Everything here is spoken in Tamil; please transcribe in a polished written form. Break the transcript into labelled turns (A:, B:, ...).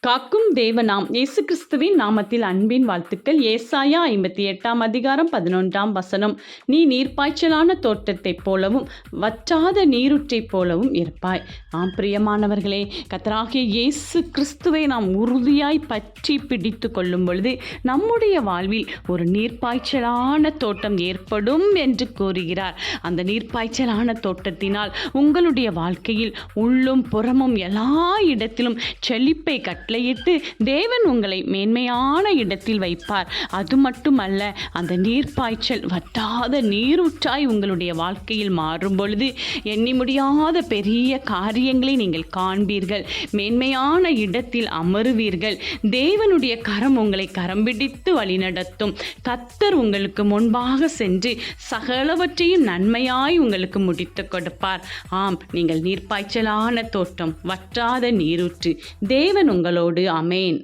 A: காக்கும் தேவனாம் இயேசு கிறிஸ்துவின் நாமத்தில் அன்பின் வாழ்த்துக்கள். ஏசாயா 58 அதிகாரம் 11 வசனம். நீ நீர்ப்பாய்ச்சலான தோட்டத்தைப் போலவும் வற்றாத நீரூற்றைப் போலவும் இருப்பாய். ஆம் பிரியமானவர்களே, கர்த்தராகிய இயேசு கிறிஸ்துவை நாம் உறுதியாய் பற்றி பிடித்து கொள்ளும் பொழுது நம்முடைய வாழ்வில் ஒரு நீர்ப்பாய்ச்சலான தோட்டம் ஏற்படும் என்று கூறுகிறார். அந்த நீர்ப்பாய்ச்சலான தோட்டத்தினால் உங்களுடைய வாழ்க்கையில் உள்ளும் புறமும் எல்லா இடத்திலும் செழிப்பை கட்டளையிட்டு தேவன் உங்களை மேன்மையான இடத்தில் வைப்பார். அது மட்டுமல்ல, அந்த நீர்ப்பாய்ச்சல் வற்றாத நீரூற்றாய் உங்களுடைய வாழ்க்கையில் மாறும் பொழுது எண்ணி முடியாத பெரிய காரியங்களை நீங்கள் காண்பீர்கள். மேன்மையான இடத்தில் அமருவீர்கள். தேவனுடைய கரம் உங்களை கரம் பிடித்து வழிநடத்தும். கர்த்தர் உங்களுக்கு முன்பாக சென்று சகலவற்றையும் நன்மையாய் உங்களுக்கு முடித்து கொடுப்பார். ஆம், நீங்கள் நீர்ப்பாய்ச்சலான தோட்டம், வற்றாத நீரூற்று. தேவன் உங்களோடு. ஆமென்.